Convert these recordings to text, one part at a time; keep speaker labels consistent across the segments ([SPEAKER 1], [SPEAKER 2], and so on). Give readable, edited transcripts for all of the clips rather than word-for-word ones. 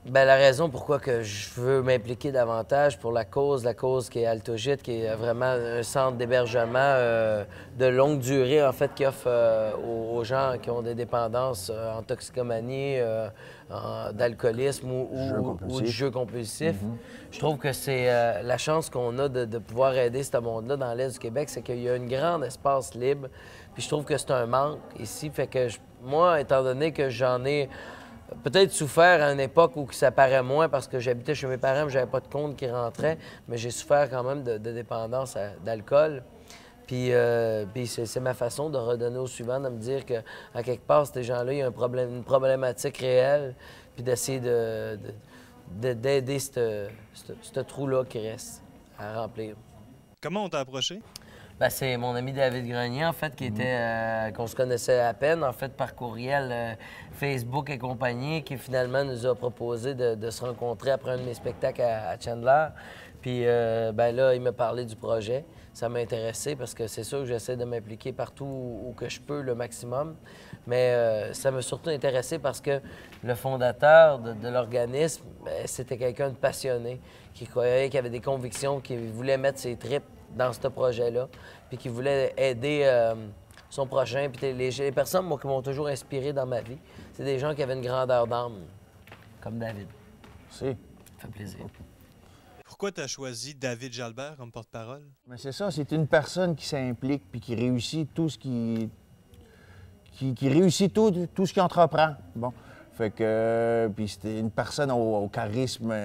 [SPEAKER 1] Ben, la raison pourquoi que je veux m'impliquer davantage pour la cause qui est Altogite, qui est vraiment un centre d'hébergement de longue durée, en fait, qui offre aux gens qui ont des dépendances en toxicomanie, d'alcoolisme ou du jeu compulsif. Je trouve que c'est la chance qu'on a de pouvoir aider ce monde-là dans l'Est du Québec, c'est qu'il y a un grand espace libre. Puis je trouve que c'est un manque ici. Fait que moi, étant donné que j'en ai peut-être souffert à une époque où ça paraît moins parce que j'habitais chez mes parents, j'avais pas de compte qui rentrait, mais j'ai souffert quand même de dépendance d'alcool. Puis c'est ma façon de redonner au suivant, de me dire qu'à quelque part, ces gens-là, il y a une problématique réelle, puis d'essayer d'aider ce trou-là qui reste à remplir.
[SPEAKER 2] Comment on t'a approché?
[SPEAKER 1] Ben, c'est mon ami David Grenier, en fait, qui était qu'on se connaissait à peine, en fait, par courriel, Facebook et compagnie, qui finalement nous a proposé de se rencontrer après un de mes spectacles à Chandler. Puis, ben là, il m'a parlé du projet. Ça m'a intéressé parce que c'est sûr que j'essaie de m'impliquer partout où que je peux le maximum. Mais ça m'a surtout intéressé parce que le fondateur de l'organisme, ben, c'était quelqu'un de passionné, qui croyait, qui avait des convictions, qui voulait mettre ses tripes dans ce projet-là, puis qui voulait aider son prochain. Puis les personnes, moi, qui m'ont toujours inspiré dans ma vie, c'est des gens qui avaient une grandeur d'âme, comme David.
[SPEAKER 3] C'est.
[SPEAKER 1] Ça fait plaisir.
[SPEAKER 2] Pourquoi tu as choisi David Jalbert comme porte-parole?
[SPEAKER 3] Mais c'est ça, c'est une personne qui s'implique puis qui réussit tout ce qui réussit tout ce qu'il entreprend. Bon. Fait que puis c'était une personne au charisme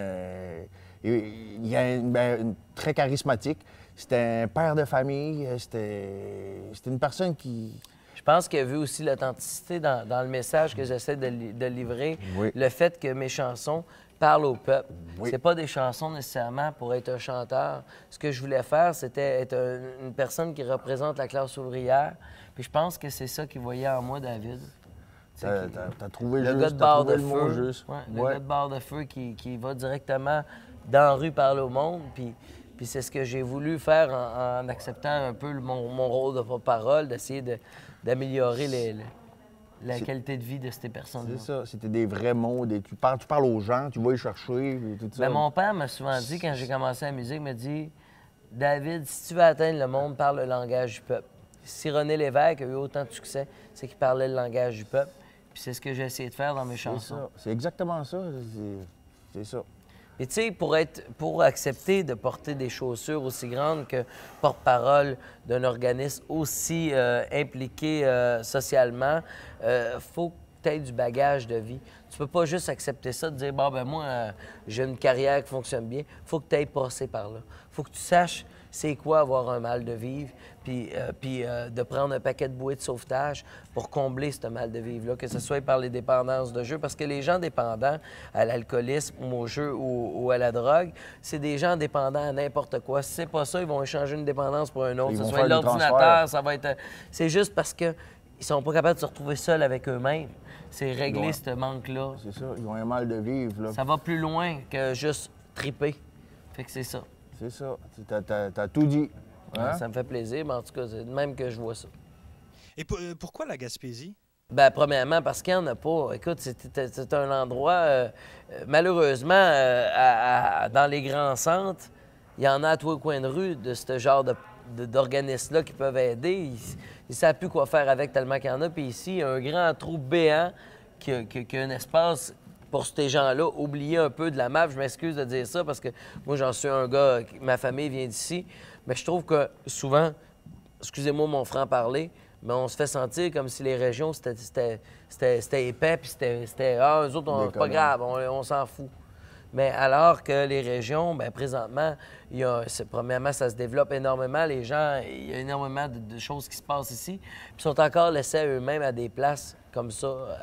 [SPEAKER 3] très charismatique. C'était un père de famille, c'était une personne qui...
[SPEAKER 1] Je pense qu'il a vu aussi l'authenticité dans le message que j'essaie de livrer.
[SPEAKER 3] Oui.
[SPEAKER 1] Le fait que mes chansons parlent au peuple.
[SPEAKER 3] Oui.
[SPEAKER 1] C'est pas des chansons nécessairement pour être un chanteur. Ce que je voulais faire, c'était être une personne qui représente la classe ouvrière. Puis je pense que c'est ça qu'il voyait en moi, David.
[SPEAKER 3] T'as trouvé
[SPEAKER 1] le
[SPEAKER 3] juste,
[SPEAKER 1] gars de barre de
[SPEAKER 3] le mot
[SPEAKER 1] feu,
[SPEAKER 3] juste.
[SPEAKER 1] ouais, le gars de barre de feu qui va directement dans la rue parler au monde. Puis c'est ce que j'ai voulu faire en acceptant un peu mon rôle de porte-parole, d'essayer d'améliorer la qualité de vie de ces personnes-là.
[SPEAKER 3] C'est ça, c'était des vrais mots. Tu parles aux gens, tu vas les chercher, et tout ça.
[SPEAKER 1] Ben, mon père m'a souvent dit, quand j'ai commencé la musique, il m'a dit « David, si tu veux atteindre le monde, parle le langage du peuple. » Si René Lévesque a eu autant de succès, c'est qu'il parlait le langage du peuple. Puis c'est ce que j'ai essayé de faire dans mes chansons.
[SPEAKER 3] C'est exactement ça. C'est ça.
[SPEAKER 1] Puis tu sais, pour accepter de porter des chaussures aussi grandes que porte-parole d'un organisme aussi impliqué socialement, faut que tu aies du bagage de vie. Tu peux pas juste accepter ça, de dire « Bon, ben moi, j'ai une carrière qui fonctionne bien. » Faut que tu ailles passer par là. Faut que tu saches c'est quoi avoir un mal de vivre, puis de prendre un paquet de bouées de sauvetage pour combler ce mal de vivre-là, que ce soit par les dépendances de jeu. Parce que les gens dépendants à l'alcoolisme ou au jeu ou à la drogue, c'est des gens dépendants à n'importe quoi. Si c'est pas ça, ils vont échanger une dépendance pour un autre.
[SPEAKER 3] Ils
[SPEAKER 1] Ça
[SPEAKER 3] vont
[SPEAKER 1] soit
[SPEAKER 3] faire du
[SPEAKER 1] l'ordinateur,
[SPEAKER 3] transfert.
[SPEAKER 1] ça va être... C'est juste parce qu'ils sont pas capables de se retrouver seuls avec eux-mêmes. C'est régler
[SPEAKER 3] Ouais.
[SPEAKER 1] ce manque-là.
[SPEAKER 3] C'est ça, ils ont un mal de vivre, là.
[SPEAKER 1] Ça va plus loin que juste triper. Fait que c'est ça.
[SPEAKER 3] C'est ça, t'as tout dit. Hein?
[SPEAKER 1] Ça me fait plaisir, mais en tout cas, c'est de même que je vois ça.
[SPEAKER 2] Et pourquoi la Gaspésie?
[SPEAKER 1] Bien, premièrement, parce qu'il n'y en a pas. Écoute, c'est un endroit, malheureusement, dans les grands centres, il y en a à tous les coins de rue de ce genre d'organismes-là qui peuvent aider. Ils ne savent plus quoi faire avec tellement qu'il y en a. Puis ici, il y a un grand trou béant qui a un espace pour ces gens-là, oublier un peu de la map. Je m'excuse de dire ça parce que moi, j'en suis un gars, ma famille vient d'ici. Mais je trouve que souvent, excusez-moi mon franc-parler, mais on se fait sentir comme si les régions, c'était épais, puis c'était ah, eux autres, c'est pas grave, on s'en fout. Mais alors que les régions, bien, présentement, premièrement, ça se développe énormément. Les gens, il y a énormément de choses qui se passent ici. Puis sont encore laissés à eux-mêmes à des places comme ça,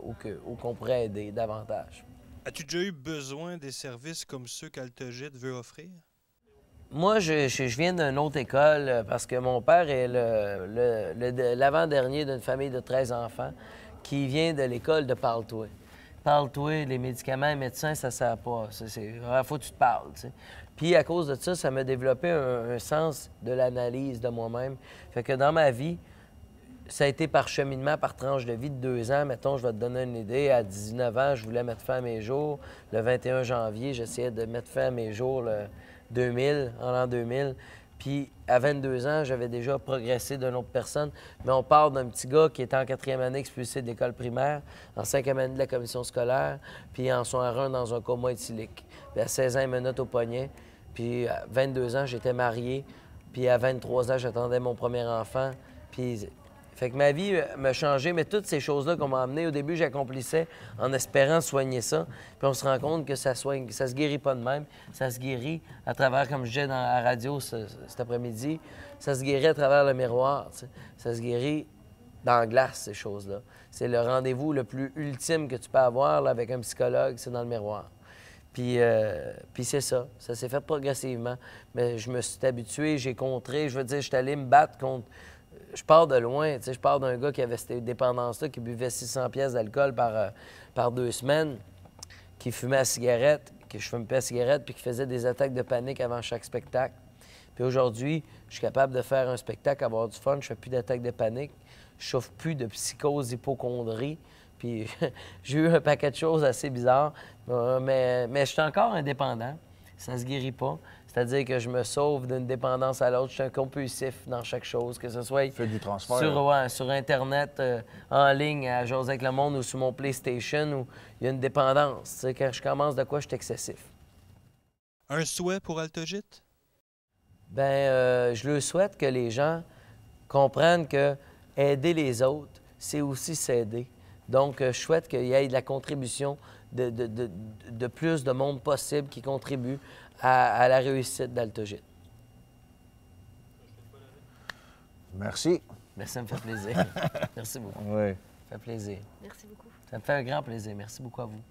[SPEAKER 1] où qu'on pourrait aider davantage.
[SPEAKER 2] As-tu déjà eu besoin des services comme ceux qu'Altogite veut offrir?
[SPEAKER 1] Moi, je viens d'une autre école parce que mon père est l'avant-dernier d'une famille de 13 enfants qui vient de l'école de Parle-toi. Parle-toi, les médicaments, les médecins, ça ne sert pas. Il faut que tu te parles. T'sais. Puis à cause de ça, ça m'a développé un sens de l'analyse de moi-même. Fait que dans ma vie, ça a été par cheminement, par tranche de vie de 2 ans. Mettons, je vais te donner une idée. À 19 ans, je voulais mettre fin à mes jours. Le 21 janvier, j'essayais de mettre fin à mes jours le 2000, en l'an 2000. Puis à 22 ans, j'avais déjà progressé d'une autre personne. Mais on parle d'un petit gars qui était en 4e année expulsé de l'école primaire, en 5e année de la commission scolaire, puis en son R1 dans un coma éthylique. Puis à 16 ans, il me note au poignet. Puis à 22 ans, j'étais marié. Puis à 23 ans, j'attendais mon premier enfant. Puis fait que ma vie m'a changé, mais toutes ces choses-là qu'on m'a amenées, au début, j'accomplissais en espérant soigner ça. Puis on se rend compte que ça se guérit pas de même. Ça se guérit à travers, comme je disais dans la radio cet après-midi, ça se guérit à travers le miroir. Tu sais. Ça se guérit dans la glace, ces choses-là. C'est le rendez-vous le plus ultime que tu peux avoir là, avec un psychologue, c'est dans le miroir. Puis c'est ça. Ça s'est fait progressivement. Mais je me suis habitué, j'ai contré. Je veux dire, je suis allé me battre contre... Je pars de loin, tu sais, je pars d'un gars qui avait cette dépendance-là, qui buvait 600 pièces d'alcool par 2 semaines, qui fumait la cigarette, que je fume pas la cigarette, puis qui faisait des attaques de panique avant chaque spectacle. Puis aujourd'hui, je suis capable de faire un spectacle, avoir du fun, je fais plus d'attaques de panique, je souffre plus de psychose, d'hypocondrie, puis j'ai eu un paquet de choses assez bizarres, mais je suis encore indépendant, ça se guérit pas. C'est-à-dire que je me sauve d'une dépendance à l'autre. Je suis un compulsif dans chaque chose, que ce soit
[SPEAKER 3] Fait du transfert.
[SPEAKER 1] sur Internet, en ligne, à jaser avec le monde ou sur mon PlayStation, où il y a une dépendance. Tu sais, quand je commence de quoi, je suis excessif.
[SPEAKER 2] Un souhait pour Altogit?
[SPEAKER 1] Bien, je le souhaite que les gens comprennent que aider les autres, c'est aussi s'aider. Donc, je souhaite qu'il y ait de la contribution de plus de monde possible qui contribue à la réussite d'Altogit.
[SPEAKER 3] Merci.
[SPEAKER 1] Merci, ça me fait plaisir. Merci beaucoup.
[SPEAKER 3] Oui.
[SPEAKER 1] Ça fait plaisir.
[SPEAKER 4] Merci beaucoup.
[SPEAKER 1] Ça me fait un grand plaisir. Merci beaucoup à vous.